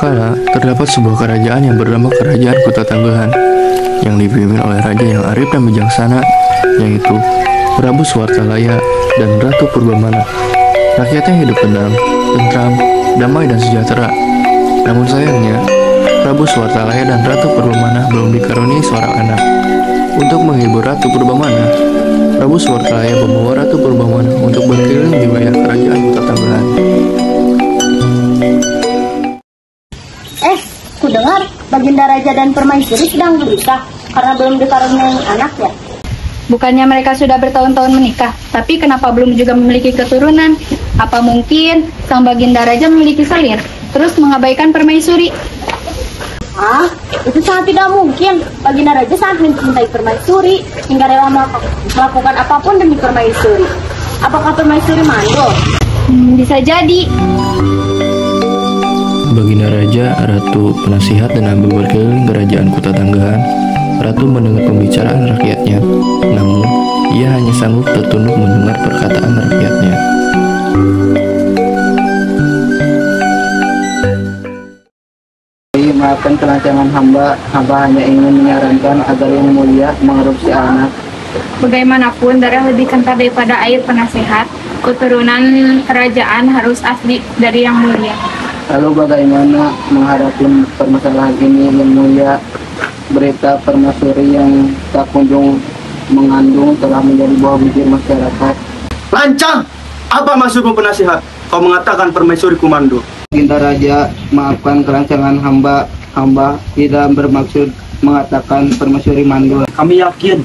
kala, terdapat sebuah kerajaan yang bernama Kerajaan Kota Tanggahan, yang dipimpin oleh raja yang arif dan bijaksana, yaitu Prabu Suwartalaya dan Ratu Purbamana. Rakyatnya hidup tenang, tentram, damai dan sejahtera. Namun sayangnya, Prabu Suwartalaya dan Ratu Purbamana belum dikaruniai seorang anak. Untuk menghibur Ratu Purbamana, Prabu Suwartalaya membawa Ratu Purbamana untuk berkeliling di wilayah Kerajaan Kota Tanggahan. Ku dengar Baginda Raja dan Permaisuri sedang berusaha karena belum dikaruniai anak ya. Bukannya mereka sudah bertahun-tahun menikah, tapi kenapa belum juga memiliki keturunan? Apa mungkin sang Baginda Raja memiliki selir, terus mengabaikan Permaisuri? Itu sangat tidak mungkin. Baginda Raja sangat mencintai Permaisuri hingga rela melakukan apapun demi Permaisuri. Apakah Permaisuri mandul? Bisa jadi. Baginda Raja, Ratu, Penasihat, dan Amba berkeliling kerajaan Kota Tanggahan. Ratu mendengar pembicaraan rakyatnya, namun ia hanya sanggup tertunduk mendengar perkataan rakyatnya. Maafkan kelancangan hamba hanya ingin menyarankan agar yang mulia mengadopsi anak. Bagaimanapun darah lebih kental daripada air. Penasihat, keturunan kerajaan harus asli dari yang mulia. Lalu bagaimana menghadapi permasalahan ini yang mulia? Berita Permaisuri yang tak kunjung mengandung telah menjadi buah bibir masyarakat. Lancang! Apa maksudmu penasihat? Kau mengatakan Permaisuri kumando. Baginda Raja, maafkan kelancangan hamba tidak bermaksud mengatakan Permaisuri mandul. Kami yakin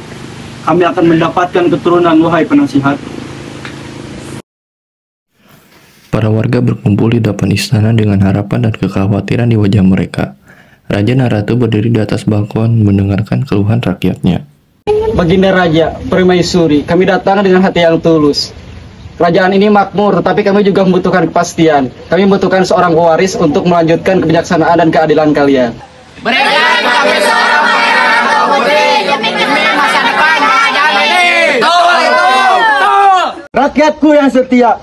kami akan mendapatkan keturunan, wahai penasihat. Para warga berkumpul di depan istana dengan harapan dan kekhawatiran di wajah mereka. Raja dan Ratu berdiri di atas balkon mendengarkan keluhan rakyatnya. Baginda Raja, Permaisuri, kami datang dengan hati yang tulus. Kerajaan ini makmur, tapi kami juga membutuhkan kepastian. Kami membutuhkan seorang pewaris untuk melanjutkan kebijaksanaan dan keadilan kalian. Berikan kami seorang pangeran atau putri demi masa depan kerajaan ini. Rakyatku yang setia,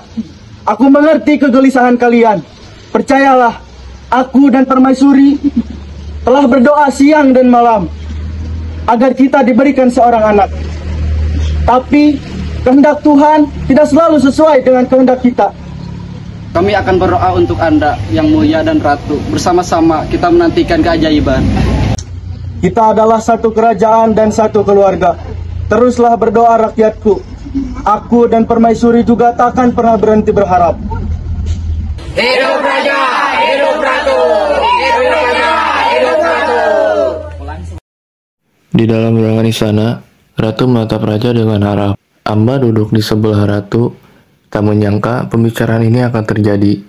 aku mengerti kegelisahan kalian. Percayalah, aku dan Permaisuri telah berdoa siang dan malam agar kita diberikan seorang anak. Tapi kehendak Tuhan tidak selalu sesuai dengan kehendak kita. Kami akan berdoa untuk Anda yang mulia dan Ratu. Bersama-sama kita menantikan keajaiban. Kita adalah satu kerajaan dan satu keluarga. Teruslah berdoa rakyatku. Aku dan Permaisuri juga takkan pernah berhenti berharap. Hidup Raja, hidup Ratu, hidup Raja, hidup Ratu. Di dalam ruangan istana, Ratu menatap Raja dengan harap. Amba duduk di sebelah Ratu, tak menyangka pembicaraan ini akan terjadi.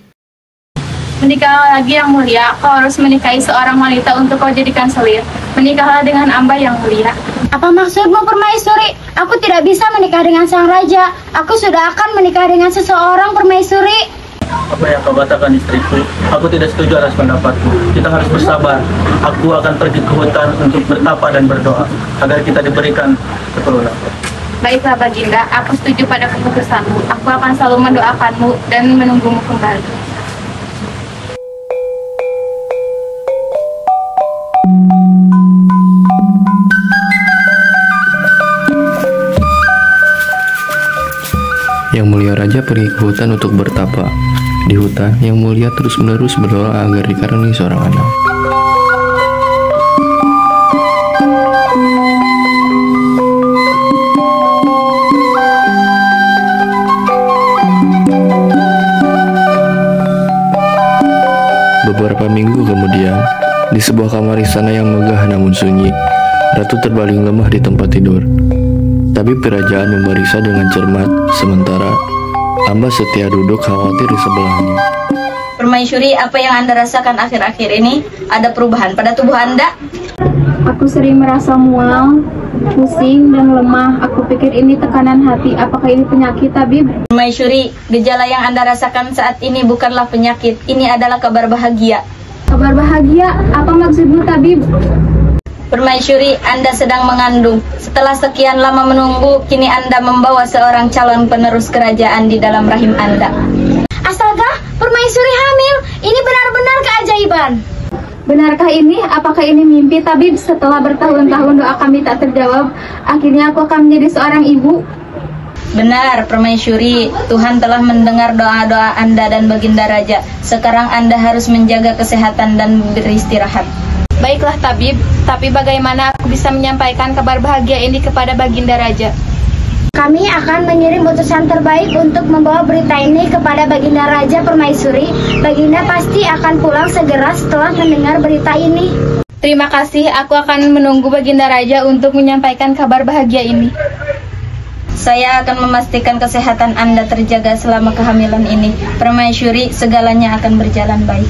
Menikahlah lagi yang mulia, kau harus menikahi seorang wanita untuk kau jadikan selir. Menikahlah dengan Amba yang mulia. Apa maksudmu Permaisuri? Aku tidak bisa menikah dengan sang raja. Aku sudah akan menikah dengan seseorang Permaisuri. Apa yang kau katakan istriku? Aku tidak setuju atas pendapatku. Kita harus bersabar. Aku akan pergi ke hutan untuk bertapa dan berdoa agar kita diberikan keturunan. Baiklah Baginda, aku setuju pada keputusanmu. Aku akan selalu mendoakanmu dan menunggumu kembali. Yang mulia Raja pergi ke hutan untuk bertapa. Di hutan, Yang mulia terus-menerus berdoa agar dikaruniai seorang anak. Beberapa minggu kemudian, di sebuah kamar istana yang megah namun sunyi, Ratu terbaling lemah di tempat tidur. Tapi kerajaan memeriksa dengan cermat, sementara Amba setia duduk khawatir di sebelahnya. Permaisuri, apa yang Anda rasakan akhir-akhir ini? Ada perubahan pada tubuh Anda? Aku sering merasa mual, pusing, dan lemah. Aku pikir ini tekanan hati. Apakah ini penyakit, Tabib? Permaisuri, gejala yang Anda rasakan saat ini bukanlah penyakit. Ini adalah kabar bahagia. Kabar bahagia? Apa maksudmu, Tabib? Permaisuri, Anda sedang mengandung. Setelah sekian lama menunggu, kini Anda membawa seorang calon penerus kerajaan di dalam rahim Anda. Astaga, Permaisuri hamil. Ini benar-benar keajaiban. Benarkah ini? Apakah ini mimpi, Tabib? Setelah bertahun-tahun doa kami tak terjawab, akhirnya aku akan menjadi seorang ibu. Benar, Permaisuri. Tuhan telah mendengar doa-doa Anda dan Baginda Raja. Sekarang Anda harus menjaga kesehatan dan beristirahat. Baiklah, Tabib. Tapi bagaimana aku bisa menyampaikan kabar bahagia ini kepada Baginda Raja? Kami akan mengirim utusan terbaik untuk membawa berita ini kepada Baginda Raja Permaisuri. Baginda pasti akan pulang segera setelah mendengar berita ini. Terima kasih, aku akan menunggu Baginda Raja untuk menyampaikan kabar bahagia ini. Saya akan memastikan kesehatan Anda terjaga selama kehamilan ini. Permaisuri, segalanya akan berjalan baik.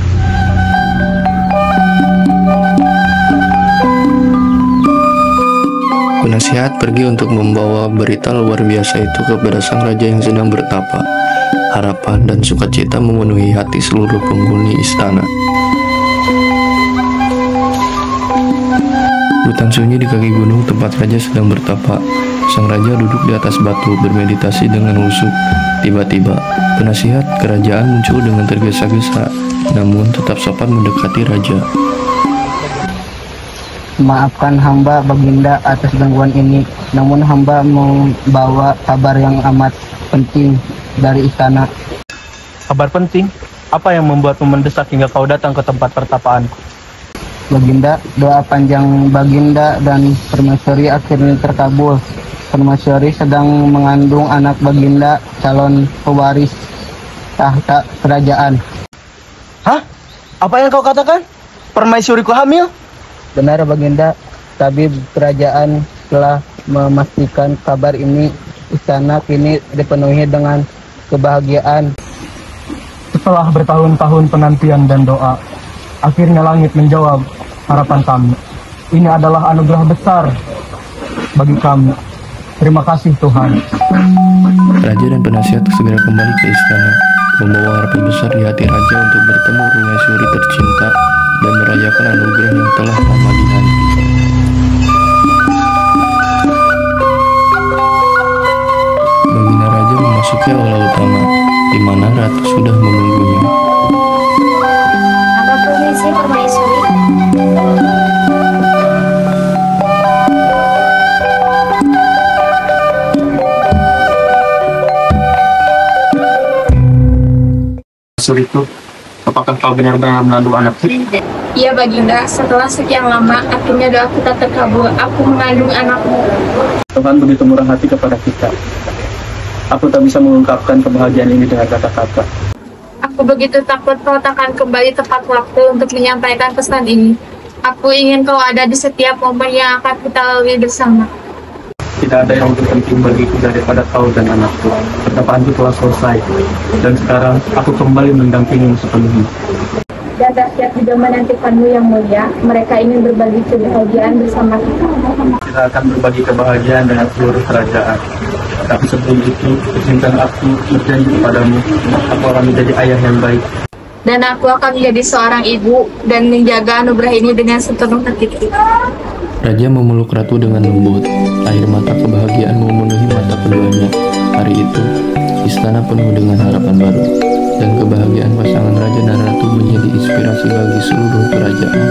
Penasihat pergi untuk membawa berita luar biasa itu kepada sang raja yang sedang bertapa. Harapan dan sukacita memenuhi hati seluruh penghuni istana. Hutan sunyi di kaki gunung tempat raja sedang bertapa. Sang raja duduk di atas batu bermeditasi dengan khusyuk. Tiba-tiba, penasihat kerajaan muncul dengan tergesa-gesa, namun tetap sopan mendekati raja. Maafkan hamba Baginda atas gangguan ini, namun hamba membawa kabar yang amat penting dari istana. Kabar penting? Apa yang membuatmu mendesak hingga kau datang ke tempat pertapaanku? Baginda, doa panjang Baginda dan Permaisuri akhirnya terkabul. Permaisuri sedang mengandung anak Baginda, calon pewaris tahta kerajaan. Hah? Apa yang kau katakan? Permaisuriku hamil? Benar Baginda, tabib kerajaan telah memastikan kabar ini. Istana kini dipenuhi dengan kebahagiaan. Setelah bertahun-tahun penantian dan doa, akhirnya langit menjawab harapan kami. Ini adalah anugerah besar bagi kami. Terima kasih Tuhan. Raja dan penasihat segera kembali ke istana, membawa harapan besar di hati raja untuk bertemu Permaisuri tercinta dan merayakan anugerah yang telah lama dinanti. Baginda Raja memasuki aula utama, di mana ratu sudah menunggunya. Apa permisi Permaisuri? Suriku, apakah kau benar-benar mengandung anakku? Iya Baginda, setelah sekian lama, akhirnya doa kita terkabul. Aku mengandung anakmu. Tuhan begitu murah hati kepada kita. Aku tak bisa mengungkapkan kebahagiaan ini dengan kata-kata. Aku begitu takut kau takkan kembali tepat waktu untuk menyampaikan pesan ini. Aku ingin kau ada di setiap momen yang akan kita lalui bersama. Tidak ada yang lebih penting bagiku daripada kau dan anakku. Pertapaanku telah selesai, dan sekarang aku kembali mendampingimu sepenuhnya. Dan rakyat juga menantikanmu yang mulia. Mereka ingin berbagi kebahagiaan bersama kita. Kita akan berbagi kebahagiaan dengan seluruh kerajaan. Tapi sebelum itu, izinkan aku berjanji kepadamu, aku akan menjadi ayah yang baik. Dan aku akan menjadi seorang ibu dan menjaga anugerah ini dengan sepenuh hatiku. Raja memeluk ratu dengan lembut. Air mata kebahagiaan memenuhi mata keduanya. Hari itu, istana penuh dengan harapan baru. Dan kebahagiaan pasangan raja dan ratu menjadi inspirasi bagi seluruh kerajaan.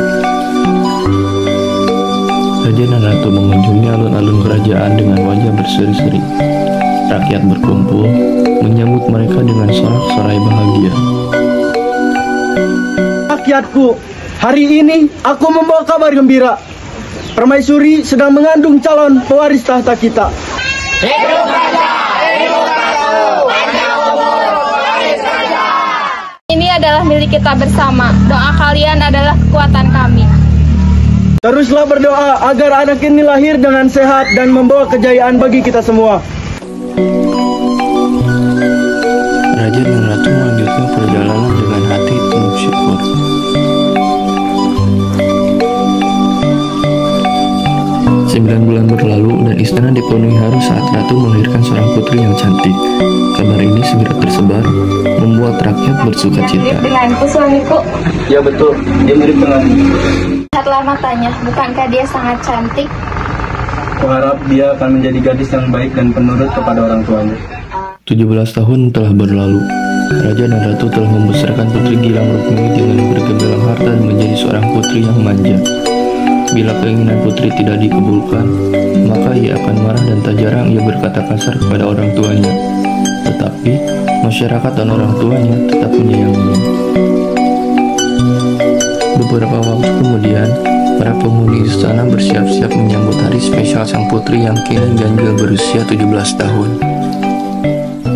Raja dan ratu mengunjungi alun-alun kerajaan dengan wajah berseri-seri. Rakyat berkumpul, menyambut mereka dengan sorak-sorai bahagia. Rakyatku, hari ini aku membawa kabar gembira. Permaisuri sedang mengandung calon pewaris tahta kita. Hidup raja! Hidup ratu! Panjang umur pewaris raja! Ini adalah milik kita bersama. Doa kalian adalah kekuatan kami. Teruslah berdoa agar anak ini lahir dengan sehat dan membawa kejayaan bagi kita semua. Raja dan ratu melanjutkan perjalanan dengan hati penuh syukur. Sembilan bulan berlalu dan istana dipenuhi haru saat ratu melahirkan seorang putri yang cantik. Kabar ini segera tersebar, membuat rakyat bersuka cita. Denganku suamiku. Ya betul, dia mirip denganmu. Lihatlah matanya, bukankah dia sangat cantik? Kuharap dia akan menjadi gadis yang baik dan penurut kepada orang tuanya. 17 tahun telah berlalu. Raja dan Ratu telah membesarkan Putri Gilang Rukmini dengan bergemilang harta dan menjadi seorang putri yang manja. Bila keinginan putri tidak dikabulkan, maka ia akan marah dan tak jarang ia berkata kasar kepada orang tuanya. Tetapi, masyarakat dan orang tuanya tetap menyayanginya. Beberapa waktu kemudian, para penghuni istana bersiap-siap menyambut hari spesial sang putri yang kini ganjil berusia 17 tahun.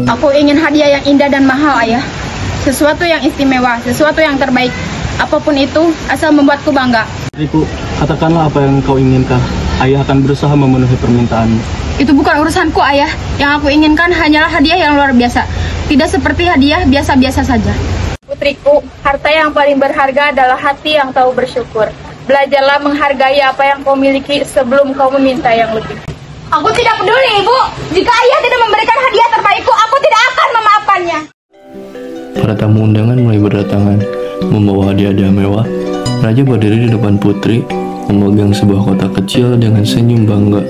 Aku ingin hadiah yang indah dan mahal, Ayah. Sesuatu yang istimewa, sesuatu yang terbaik. Apapun itu, asal membuatku bangga. Putriku, katakanlah apa yang kau inginkan. Ayah akan berusaha memenuhi permintaanmu. Itu bukan urusanku, Ayah. Yang aku inginkan hanyalah hadiah yang luar biasa. Tidak seperti hadiah biasa-biasa saja. Putriku, harta yang paling berharga adalah hati yang tahu bersyukur. Belajarlah menghargai apa yang kau miliki sebelum kau meminta yang lebih. Aku tidak peduli, Ibu. Jika Ayah tidak memberikan hadiah terbaikku, aku tidak akan memaafkannya. Para tamu undangan mulai berdatangan, membawa hadiah-hadiah mewah. Raja berdiri di depan putri, memegang sebuah kotak kecil dengan senyum bangga.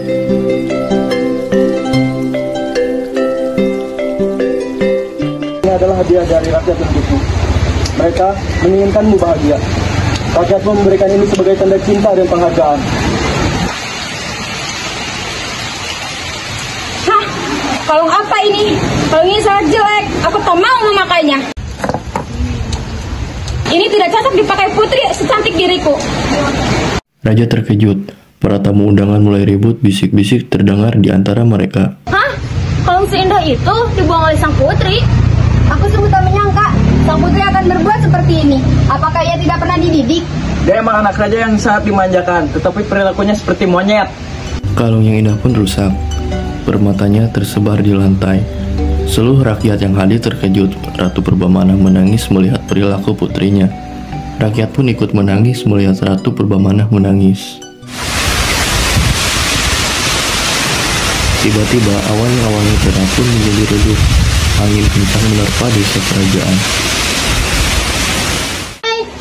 Ini adalah hadiah dari rakyat untukmu. Mereka menginginkanmu bahagia. Rakyatmu memberikan ini sebagai tanda cinta dan penghargaan. Hah? Kalung apa ini? Kalung ini sangat jelek. Aku tak mau memakainya. Ini tidak cocok dipakai putri secantik diriku. Raja terkejut. Para tamu undangan mulai ribut, bisik-bisik terdengar di antara mereka. Hah? Kalung seindah itu dibuang oleh sang putri? Aku sungguh tak menyangka sang putri akan berbuat seperti ini. Apakah ia tidak pernah dididik? Dia emang anak raja yang sangat dimanjakan, tetapi perilakunya seperti monyet. Kalung yang indah pun rusak. Permatanya tersebar di lantai. Seluruh rakyat yang hadir terkejut. Ratu Purbamana menangis melihat perilaku putrinya. Rakyat pun ikut menangis melihat Ratu Purbamana menangis. Tiba-tiba awalnya cerah pun menjadi redup. Angin kencang menerpa desa kerajaan.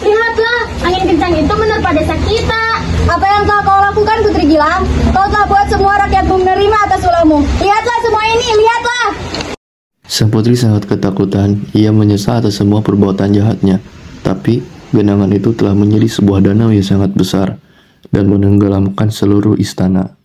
Lihatlah, angin kencang itu menerpa desa kita. Apa yang telah kau lakukan, Putri Gilang? Kau telah buat semua rakyatmu menerima atas ulahmu. Lihatlah semua ini, lihatlah! Sang putri sangat ketakutan. Ia menyesal atas semua perbuatan jahatnya. Tapi, genangan itu telah menjadi sebuah danau yang sangat besar dan menenggelamkan seluruh istana.